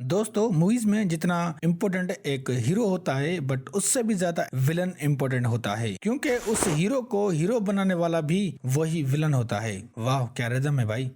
दोस्तों मूवीज में जितना इम्पोर्टेंट एक हीरो होता है बट उससे भी ज्यादा विलन इम्पोर्टेंट होता है क्योंकि उस हीरो को हीरो बनाने वाला भी वही विलन होता है। वाह क्या रिदम है भाई।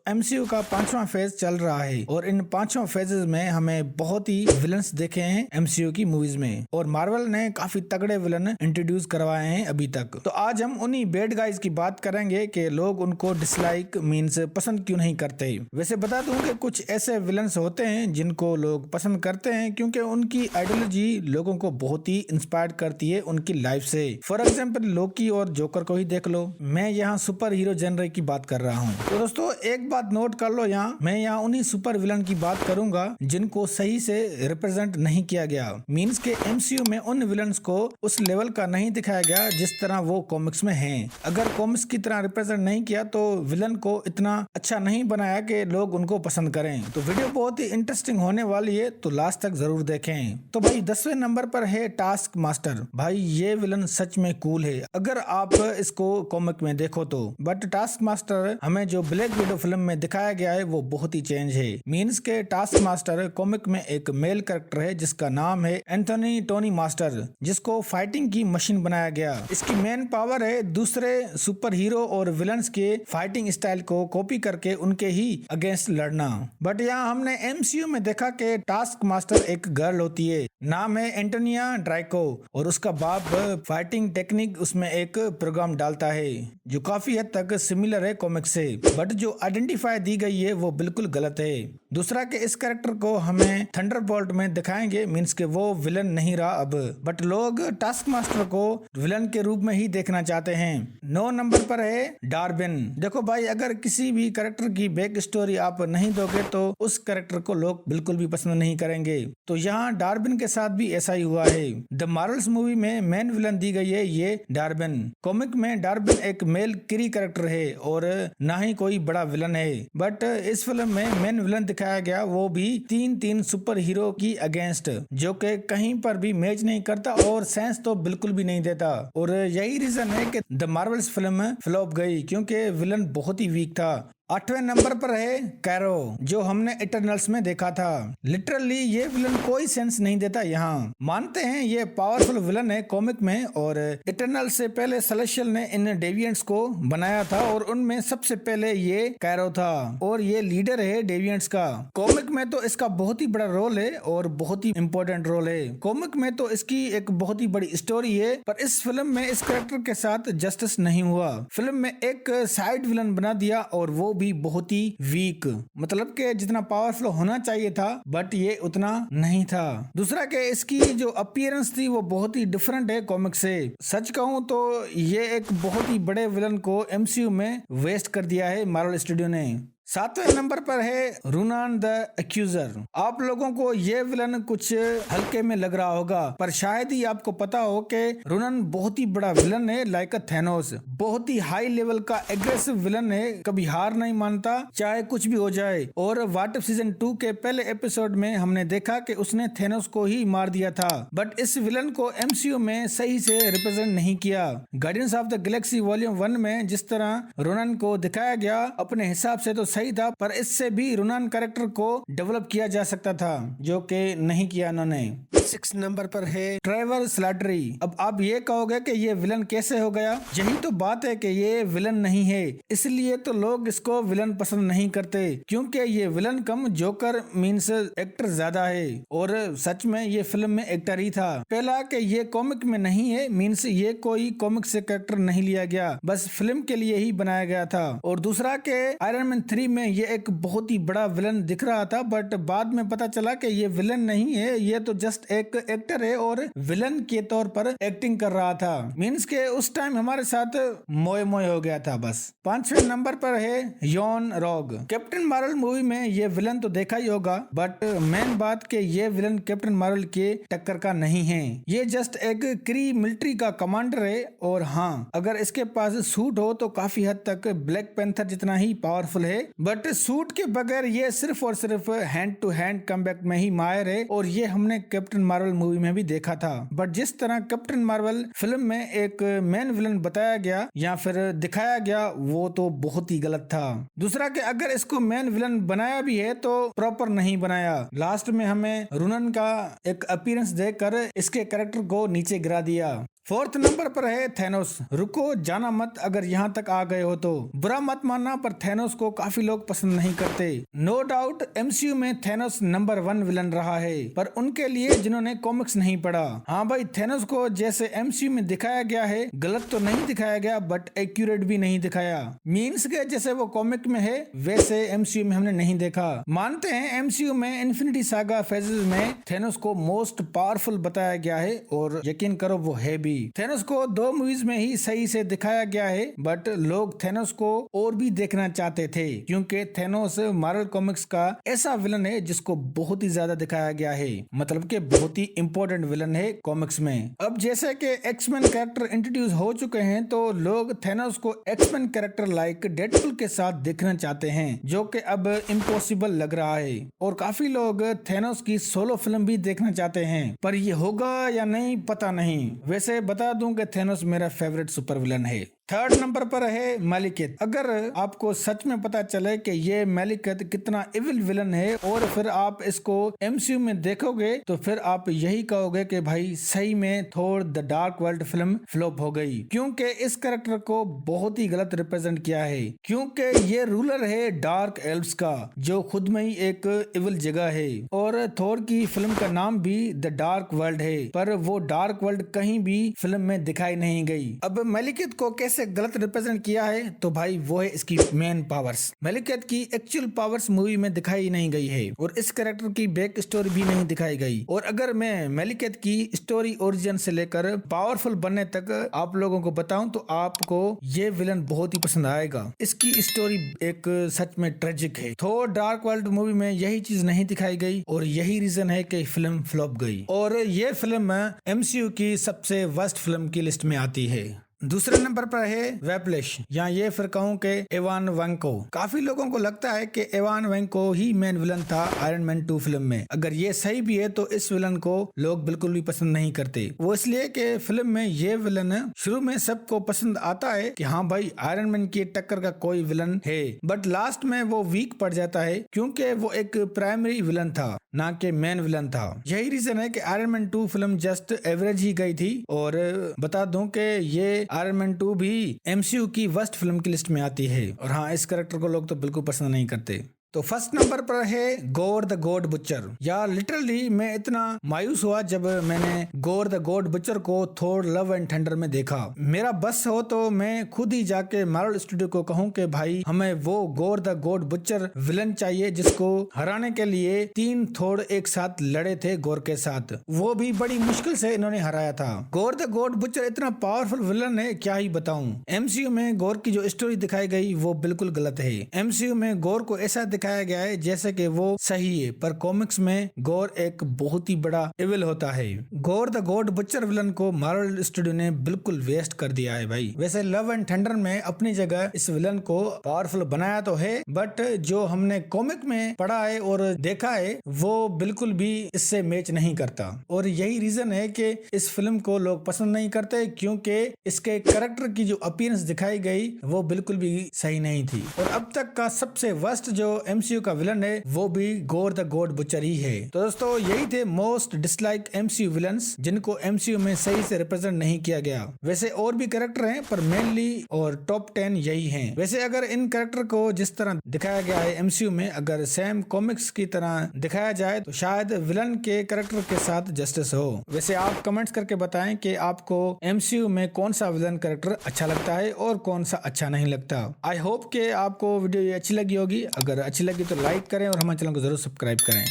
एमसीयू का 5वां फेज चल रहा है और इन 5 फेजेस में हमें बहुत ही विलन्स देखे हैं एमसीयू की मूवीज में और मार्वल ने काफी तगड़े विलन इंट्रोड्यूस करवाए हैं अभी तक। तो आज हम उन्हीं बैड गाइज की बात करेंगे कि लोग उनको डिसलाइक मीन्स पसंद क्यों नहीं करते। वैसे बता दूं कि कुछ ऐसे विलन्स होते हैं जिनको लोग पसंद करते हैं क्योंकि उनकी आइडियोलॉजी लोगों को बहुत ही इंस्पायर करती है उनकी लाइफ से। फॉर एग्जाम्पल लोकी और जोकर को ही देख लो। मैं यहाँ सुपर हीरो जनर की बात कर रहा हूँ। तो दोस्तों एक बात नोट कर लो, मैं यहाँ उन्हीं सुपर विलन की बात करूंगा जिनको सही से रिप्रेजेंट नहीं किया गया। मीन्स के एमसीयू में उन विलन्स को उस लेवल का नहीं दिखाया गया जिस तरह वो कॉमिक्स में हैं। अगर कॉमिक्स की तरह रिप्रेजेंट नहीं किया तो विलन को इतना अच्छा नहीं बनाया कि लोग उनको पसंद करें। तो वीडियो बहुत ही इंटरेस्टिंग होने वाली है तो लास्ट तक जरूर देखें। तो भाई 10वें नंबर पर है टास्क मास्टर। भाई ये विलन सच में कूल है अगर आप इसको कॉमिक में देखो तो। बट टास्क मास्टर हमें जो ब्लैक विडो फिल्म में दिखाया गया है वो बहुत ही चेंज है। मीन्स के टास्क मास्टर कॉमिक में एक मेल कैरेक्टर है जिसका नाम है एंथोनी टोनी मास्टर, जिसको फाइटिंग की मशीन बनाया गया। इसकी मेन पावर है दूसरे सुपर हीरो और विलन्स के फाइटिंग स्टाइल को कॉपी करके उनके ही अगेंस्ट लड़ना। बट यहाँ हमने एमसीयू में देखा कि टास्क मास्टर एक गर्ल होती है, नाम है एंटोनिया ड्राइको, और उसका बाप फाइटिंग टेक्निक उसमें एक प्रोग्राम डालता है जो काफी हद तक सिमिलर है कॉमिक से। बट जो आइडेंटिफाई दी गई है वो बिल्कुल गलत है। दूसरा के इस कैरेक्टर को हमें थंडरबोल्ट में दिखाएंगे, मीन्स के वो विलन नहीं रहा अब, बट लोग टास्क मास्टर को विलन के रूप में ही देखना चाहते हैं। 9 नंबर पर है डार्बिन। देखो भाई अगर किसी भी कैरेक्टर की बैक स्टोरी आप नहीं दोगे तो उस कैरेक्टर को लोग बिल्कुल भी पसंद नहीं करेंगे। तो यहाँ डार्बिन के साथ भी ऐसा ही हुआ है। द मार्वल्स मूवी में मेन विलन दी गई है ये डार्बिन। कॉमिक में डार्बिन एक मेल क्री कैरेक्टर है और ना ही कोई बड़ा विलन है। बट इस फिल्म में मेन विलन दिखाया गया वो भी तीन सुपर हीरो की अगेंस्ट, जो कि कहीं पर भी मैच नहीं करता और सेंस तो बिल्कुल भी नहीं देता। और यही रीजन है कि द मार्वल्स फिल्म फ्लॉप गई क्योंकि विलन बहुत ही वीक था। 8वें नंबर पर है कैरो, जो हमने इटरनल्स में देखा था। लिटरली ये विलन कोई सेंस नहीं देता। यहाँ मानते हैं ये पावरफुल विलन है कॉमिक में, और इटरनल से पहले सेलेस्टियल ने इन डेविएंट्स को बनाया था और उनमें सबसे पहले ये कैरो था और ये लीडर है डेविएंट्स का। कॉमिक में तो इसका बहुत ही बड़ा रोल है और बहुत ही इम्पोर्टेंट रोल है। कॉमिक में तो इसकी एक बहुत ही बड़ी स्टोरी है, पर इस फिल्म में इस कैरेक्टर के साथ जस्टिस नहीं हुआ। फिल्म में एक साइड विलन बना दिया और वो भी बहुत ही वीक, मतलब कि जितना पावरफुल होना चाहिए था बट ये उतना नहीं था। दूसरा के इसकी जो अपीयरेंस थी वो बहुत ही डिफरेंट है कॉमिक से। सच कहूं तो ये एक बहुत ही बड़े विलन को एमसीयू में वेस्ट कर दिया है मार्वल स्टूडियो ने। 7वें नंबर पर है रूनान द एक्यूजर। आप लोगों को ये विलन कुछ हल्के में लग रहा होगा, पर शायद ही आपको पता हो कि रूनान बहुत ही बड़ा विलन है, लाइक थैनोस। बहुत ही हाई लेवल का एग्रेसिव विलन है, कभी हार नहीं मानता चाहे कुछ भी हो जाए। और व्हाट इफ सीजन 2 के पहले एपिसोड में हमने देखा कि उसने थैनोस को ही मार दिया था। बट इस विलन को एमसीयू में सही से रिप्रेजेंट नहीं किया। Guardians of the Galaxy volume 1 में जिस तरह रूनान को दिखाया गया अपने हिसाब से तो सही था, पर इससे भी रूनान कैरेक्टर को डेवलप किया जा सकता था, जो कि नहीं किया उन्होंने। 6 नंबर पर है ट्रेवर स्लैटरी। अब आप ये कहोगे कि ये विलन कैसे हो गया? यही तो बात है कि ये विलन नहीं है, इसलिए तो लोग इसको विलन पसंद नहीं करते, क्योंकि ये विलन कम जोकर मीन्स एक्टर ज्यादा है। और सच में ये फिल्म में एक्टर ही था। पहला कि ये कॉमिक में नहीं है, मीन्स ये कोई कॉमिक से कैरेक्टर नहीं लिया गया, बस फिल्म के लिए ही बनाया गया था। और दूसरा के आयरन मैन 3 में ये एक बहुत ही बड़ा विलन दिख रहा था, बट बाद में पता चला कि ये विलन नहीं है, ये तो जस्ट एक एक्टर है और विलन के तौर पर एक्टिंग कर रहा था। मीन्स के उस टाइम हमारे साथ मोए मोए हो गया था बस। 5वें नंबर पर है Yon Rogg. Captain Marvel movie में ये विलन तो देखा ही होगा, बट मेन बात के ये विलन कैप्टन मार्वल के टक्कर का नहीं है। ये जस्ट एक क्री मिलिट्री का कमांडर है, और हाँ अगर इसके पास सूट हो तो काफी हद तक ब्लैक पैंथर जितना ही पावरफुल है। बट सूट के बगैर ये सिर्फ और सिर्फ हैंड टू हैंड कमबैक में ही माहिर है, और ये हमने कैप्टन मार्वल मूवी में भी देखा था। बट जिस तरह कैप्टन मार्वल फिल्म में एक मेन विलन बताया गया या फिर दिखाया गया वो तो बहुत ही गलत था। दूसरा कि अगर इसको मेन विलन बनाया भी है तो प्रॉपर नहीं बनाया। लास्ट में हमें रुनन का एक अपीयरेंस देकर इसके कैरेक्टर को नीचे गिरा दिया। फोर्थ नंबर पर है थैनोस। रुको जाना मत अगर यहाँ तक आ गए हो तो। बुरा मत मानना पर थैनोस को काफी लोग पसंद नहीं करते। नो डाउट एमसीयू में थैनोस नंबर 1 विलन रहा है, पर उनके लिए जिन्होंने कॉमिक्स नहीं पढ़ा। हाँ भाई, थैनोस को जैसे एमसीयू में दिखाया गया है गलत तो नहीं दिखाया गया बट एक्यूरेट भी नहीं दिखाया। मीन्स के जैसे वो कॉमिक में है वैसे एमसीयू में हमने नहीं देखा। मानते हैं एमसीयू में इन्फिनिटी सागा फेजेस में थैनोस को मोस्ट पावरफुल बताया गया है और यकीन करो वो है भी। थैनोस को 2 मूवीज में ही सही से दिखाया गया है बट लोग थैनोस को और भी देखना चाहते थे क्योंकि थैनोस मार्वल कॉमिक्स का ऐसा विलन है जिसको बहुत ही ज्यादा दिखाया गया है, मतलब कि बहुत ही इंपॉर्टेंट विलन है कॉमिक्स में। अब जैसे कि एक्समैन कैरेक्टर इंट्रोड्यूस हो चुके हैं तो लोग थैनोस को एक्समैन कैरेक्टर लाइक डेडपुल के साथ देखना चाहते हैं जो कि अब इम्पॉसिबल लग रहा है। और काफी लोग थैनोस की सोलो फिल्म भी देखना चाहते हैं पर ये होगा या नहीं पता नहीं। वैसे बता दूं कि थैनोस मेरा फेवरेट सुपर विलन है। थर्ड नंबर पर है मैलिकेथ। अगर आपको सच में पता चले कि ये मैलिकेथ कितना इविल विलन है और फिर आप इसको एमसीयू में देखोगे तो फिर आप यही कहोगे कि भाई सही में Thor the Dark World film flop हो गई, क्योंकि इस कैरेक्टर को बहुत ही गलत रिप्रेजेंट किया है। क्योंकि ये रूलर है डार्क एल्व्स का जो खुद में ही एक इविल जगह है और थोर की फिल्म का नाम भी द डार्क वर्ल्ड है, पर वो डार्क वर्ल्ड कहीं भी फिल्म में दिखाई नहीं गई। अब मैलिकेथ को कैसे गलत रिप्रेजेंट किया है तो भाई वो है इसकी मेन पावर्स। मैलिकेथ की एक्चुअल पावर्स मूवी में दिखाई नहीं गई है और इस कैरेक्टर की बैक स्टोरी भी नहीं दिखाई गई। और अगर मैं मैलिकेथ की स्टोरी ओरिजिन से लेकर पावरफुल बनने तक आप लोगों को बताऊं तो आपको ये विलन बहुत ही पसंद आएगा। इसकी स्टोरी एक सच में ट्रेजिक है। थोर डार्क वर्ल्ड मूवी में यही चीज नहीं दिखाई गई और यही रीजन है कि फिल्म फ्लॉप गई और ये फिल्म एमसीयू की सबसे वर्स्ट फिल्म की लिस्ट में आती है। दूसरे नंबर पर है वेप्लेश या ये फिर कहूँ के एवान वैंको। काफी लोगों को लगता है कि एवान वैंको ही मेन विलन था आयरन मैन 2 फिल्म में। अगर ये सही भी है तो इस विलन को लोग बिल्कुल भी पसंद नहीं करते। वो इसलिए कि फिल्म में ये विलन शुरू में सबको पसंद आता है कि हाँ भाई आयरन मैन की टक्कर का कोई विलन है, बट लास्ट में वो वीक पड़ जाता है क्योंकि वो एक प्राइमरी विलन था ना कि मेन विलन था। यही रीजन है कि Iron Man 2 film just average ही गई थी। और बता दूं कि ये आयरन मैन 2 भी एमसीयू की वर्स्ट फिल्म की लिस्ट में आती है और हाँ इस कैरेक्टर को लोग तो बिल्कुल पसंद नहीं करते। तो फर्स्ट नंबर पर है गोर द गॉड बुचर। यार लिटरली मैं इतना मायूस हुआ जब मैंने गोर द गॉड बुचर को थोर लव एंड थंडर में देखा। मेरा बस हो तो मैं खुद ही जाके मार्वल स्टूडियो को कहूँ कि भाई हमें वो गोर द गॉड बुचर विलन चाहिए जिसको हराने के लिए 3 थोर एक साथ लड़े थे गोर के साथ। वो भी बड़ी मुश्किल से इन्होंने हराया था। गोर द गॉड बुचर इतना पावरफुल विलन है क्या ही बताऊं। एमसीयू में गोर की जो स्टोरी दिखाई गई वो बिल्कुल गलत है। एमसीयू में गोर को ऐसा दिखाया गया है जैसे कि वो सही है, पर कॉमिक्स में गोर एक बहुत ही बड़ा इविल होता है। गोर द गॉड बुचर विलन को मार्वल स्टूडियो ने बिल्कुल वेस्ट कर दिया है भाई। वैसे लव एंड थंडर में अपनी जगह इस विलन को पावरफुल बनाया तो है, बट जो हमने कॉमिक में पढ़ा है और देखा है वो बिल्कुल भी इससे मैच नहीं करता। और यही रीजन है कि इस फिल्म को लोग पसंद नहीं करते क्योंकि इसके कैरेक्टर की जो अपीयरेंस दिखाई गई वो बिल्कुल भी सही नहीं थी। और अब तक का सबसे वर्स्ट जो एमसीयू का विलन है वो भी गोर द गॉड बुचर ही है। तो दोस्तों यही थे मोस्ट डिसलाइक एमसीयू विलन्स जिनको एमसीयू में सही से रिप्रेजेंट नहीं किया गया। वैसे और भी कैरेक्टर हैं पर मेनली और टॉप 10 यही हैं। वैसे अगर इन कैरेक्टर को जिस तरह दिखाया गया है एमसीयू में अगर सेम कॉमिक्स की तरह दिखाया जाए तो शायद विलन के कैरेक्टर के साथ जस्टिस हो। वैसे आप कमेंट्स करके बताएं कि आपको एमसीयू में कौन सा विलन कैरेक्टर अच्छा लगता है और कौन सा अच्छा नहीं लगता। आई होप कि आपको वीडियो ये अच्छी लगी होगी। अगर अच्छी लगी तो लाइक करें और हमारे चैनल को जरूर सब्सक्राइब करें।